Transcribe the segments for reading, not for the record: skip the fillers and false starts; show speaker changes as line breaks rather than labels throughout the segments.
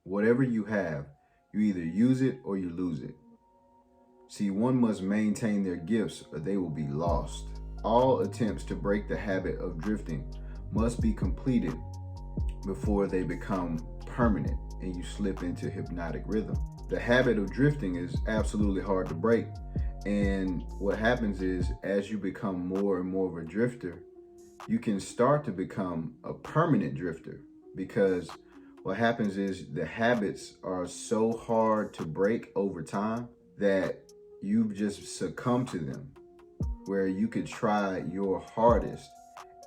Whatever you have, you either use it or you lose it. See, one must maintain their gifts or they will be lost. All attempts to break the habit of drifting must be completed before they become permanent and you slip into hypnotic rhythm. The habit of drifting is absolutely hard to break. And what happens is, as you become more and more of a drifter, you can start to become a permanent drifter, because what happens is the habits are so hard to break over time that you just succumb to them, where you could try your hardest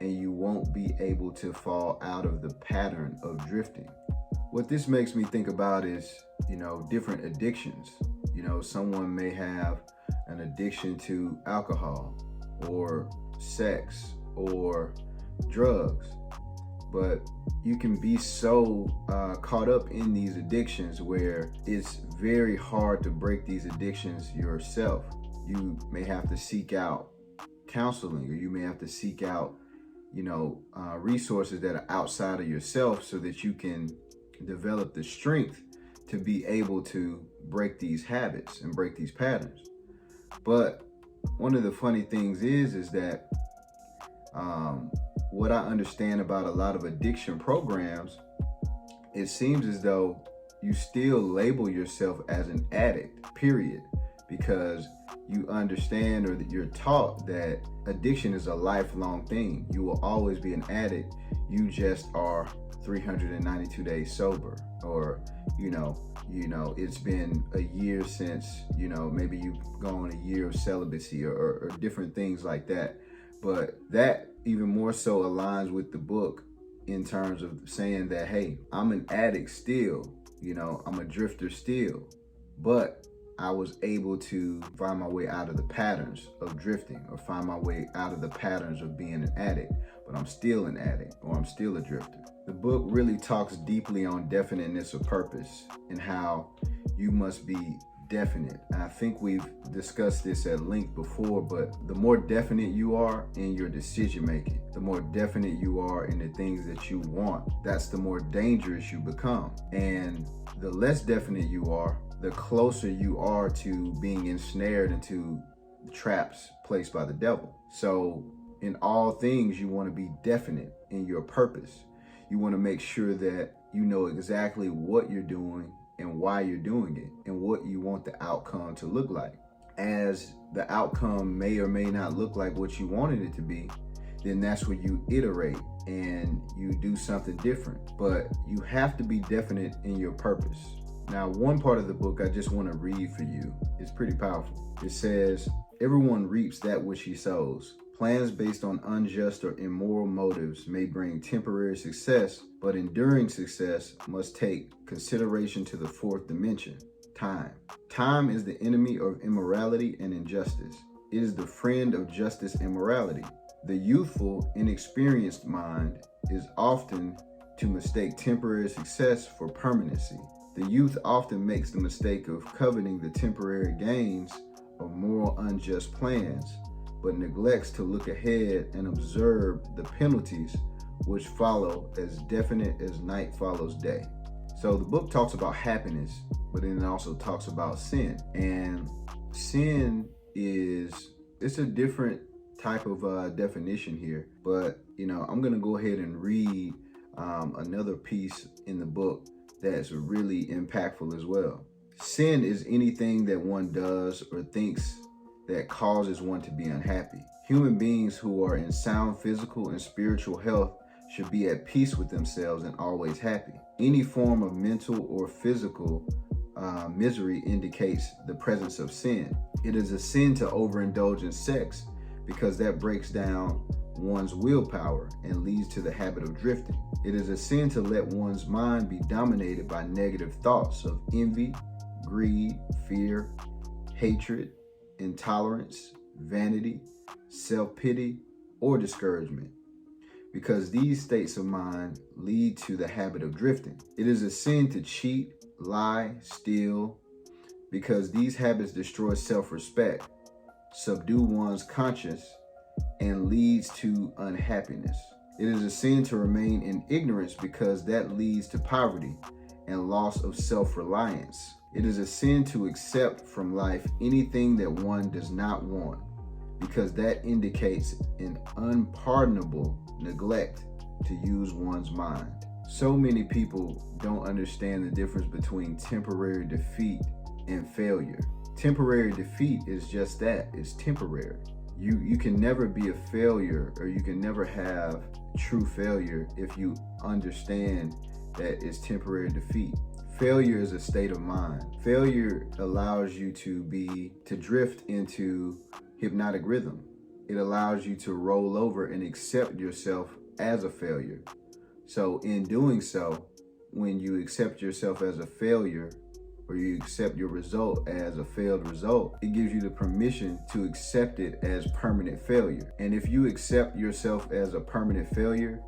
and you won't be able to fall out of the pattern of drifting. What this makes me think about is, different addictions. Someone may have an addiction to alcohol or sex or drugs, but you can be so caught up in these addictions where it's very hard to break these addictions yourself. You may have to seek out counseling, or you may have to seek out resources that are outside of yourself so that you can develop the strength to be able to break these habits and break these patterns. But one of the funny things is that what I understand about a lot of addiction programs, it seems as though you still label yourself as an addict, period, because you understand, or that you're taught, that addiction is a lifelong thing. You will always be an addict. You just are 392 days sober, or it's been a year since maybe you've gone a year of celibacy, or different things like that. But that even more so aligns with the book in terms of saying that, hey, I'm an addict still, I'm a drifter still, but I was able to find my way out of the patterns of drifting, or find my way out of the patterns of being an addict, but I'm still an addict, or I'm still a drifter. The book really talks deeply on definiteness of purpose and how you must be definite. And I think we've discussed this at length before, but the more definite you are in your decision making, the more definite you are in the things that you want, that's the more dangerous you become. And the less definite you are, the closer you are to being ensnared into the traps placed by the devil. So in all things, you want to be definite in your purpose. You want to make sure that you know exactly what you're doing and why you're doing it, and what you want the outcome to look like. As the outcome may or may not look like what you wanted it to be, then that's where you iterate and you do something different. But you have to be definite in your purpose. Now, one part of the book I just want to read for you. It's pretty powerful. It says, "Everyone reaps that which he sows. Plans based on unjust or immoral motives may bring temporary success, but enduring success must take consideration to the fourth dimension, time. Time is the enemy of immorality and injustice. It is the friend of justice and morality. The youthful, inexperienced mind is often to mistake temporary success for permanency. The youth often makes the mistake of coveting the temporary gains of moral unjust plans, but neglects to look ahead and observe the penalties which follow as definite as night follows day." So the book talks about happiness, but then it also talks about sin. And sin it's a different type of definition here. But, I'm going to go ahead and read another piece in the book that's really impactful as well. Sin is anything that one does or thinks that causes one to be unhappy. Human beings who are in sound physical and spiritual health should be at peace with themselves and always happy. Any form of mental or physical misery indicates the presence of sin. It is a sin to overindulge in sex, because that breaks down one's willpower and leads to the habit of drifting. It is a sin to let one's mind be dominated by negative thoughts of envy, greed, fear, hatred, intolerance, vanity, self-pity, or discouragement, because these states of mind lead to the habit of drifting. It is a sin to cheat, lie, steal, because these habits destroy self-respect, subdue one's conscience, and leads to unhappiness. It is a sin to remain in ignorance, because that leads to poverty and loss of self-reliance. It is a sin to accept from life anything that one does not want, because that indicates an unpardonable neglect to use one's mind. So many people don't understand the difference between temporary defeat and failure. Temporary defeat is just that, it's temporary. You can never be a failure, or you can never have true failure if you understand that it's temporary defeat. Failure is a state of mind. Failure allows you to drift into hypnotic rhythm. It allows you to roll over and accept yourself as a failure. So in doing so, when you accept yourself as a failure, or you accept your result as a failed result, it gives you the permission to accept it as permanent failure. And if you accept yourself as a permanent failure,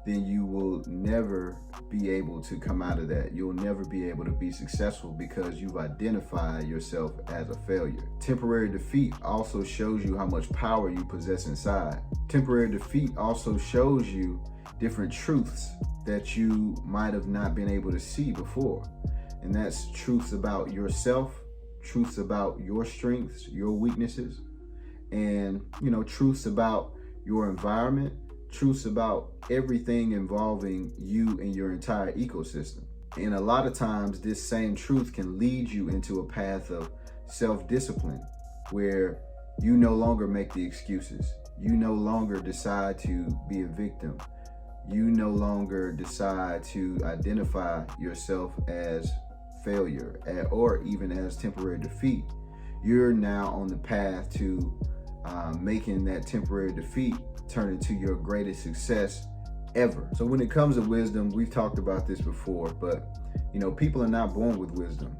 then you will never be able to come out of that. You'll never be able to be successful because you've identified yourself as a failure. Temporary defeat also shows you how much power you possess inside. Temporary defeat also shows you different truths that you might have not been able to see before. And that's truths about yourself, truths about your strengths, your weaknesses, and, truths about your environment, truths about everything involving you and your entire ecosystem. And a lot of times this same truth can lead you into a path of self-discipline, where you no longer make the excuses. You no longer decide to be a victim. You no longer decide to identify yourself as failure or even as temporary defeat. You're now on the path to making that temporary defeat turn into your greatest success ever. So when it comes to wisdom, we've talked about this before, but people are not born with wisdom.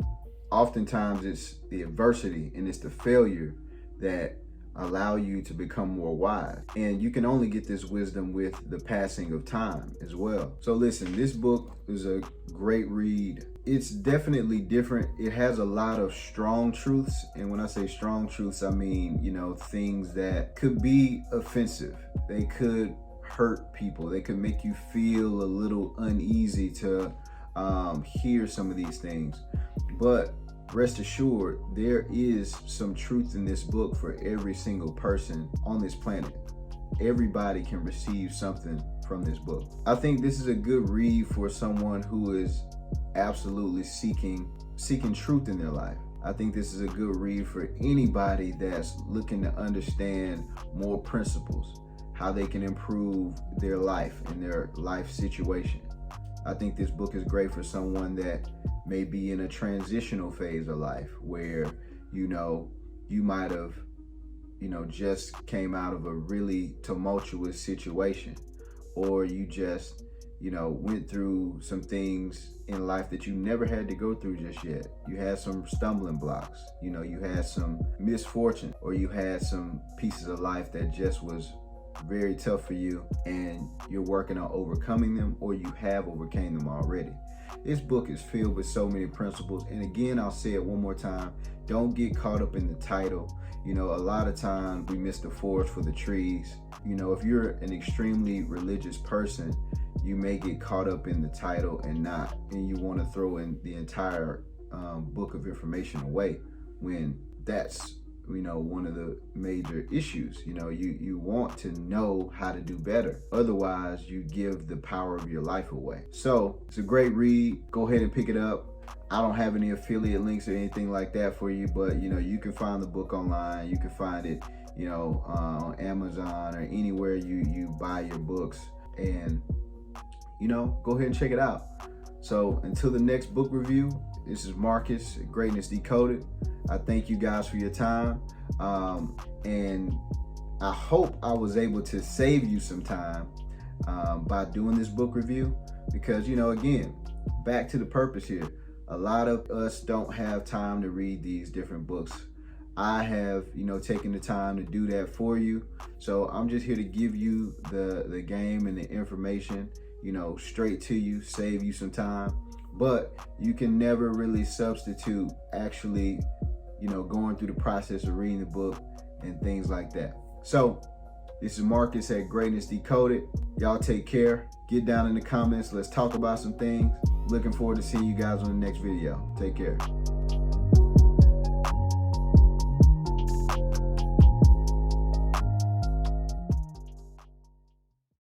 Oftentimes it's the adversity and it's the failure that allow you to become more wise. And you can only get this wisdom with the passing of time as well. So listen, this book is a great read. It's definitely different. It has a lot of strong truths. And when I say strong truths, I mean, things that could be offensive. They could hurt people. They could make you feel a little uneasy to hear some of these things. But rest assured, there is some truth in this book for every single person on this planet. Everybody can receive something from this book. I think this is a good read for someone who is absolutely seeking truth in their life. I think this is a good read for anybody that's looking to understand more principles, how they can improve their life and their life situation. I think this book is great for someone that may be in a transitional phase of life where, you might have, just came out of a really tumultuous situation, or you just, went through some things in life that you never had to go through just yet. You had some stumbling blocks, you had some misfortune, or you had some pieces of life that just was very tough for you, and you're working on overcoming them, or you have overcame them already. This book is filled with so many principles. And again, I'll say it one more time. Don't get caught up in the title. A lot of times we miss the forest for the trees. If you're an extremely religious person, you may get caught up in the title and you want to throw in the entire book of information away, when that's one of the major issues. You want to know how to do better. Otherwise, you give the power of your life away. So it's a great read. Go ahead and pick it up. I don't have any affiliate links or anything like that for you, but you can find the book online. You can find it, on Amazon or anywhere you buy your books, and go ahead and check it out. So until the next book review, this is Marcus, Greatness Decoded. I thank you guys for your time. And I hope I was able to save you some time by doing this book review, because, again, back to the purpose here. A lot of us don't have time to read these different books. I have, taken the time to do that for you. So I'm just here to give you the game and the information, straight to you, save you some time. But you can never really substitute actually, going through the process of reading the book and things like that. So This is Marcus at Greatness Decoded. Y'all take care. Get down in the comments. Let's talk about some things. Looking forward to seeing you guys on the next video. Take care.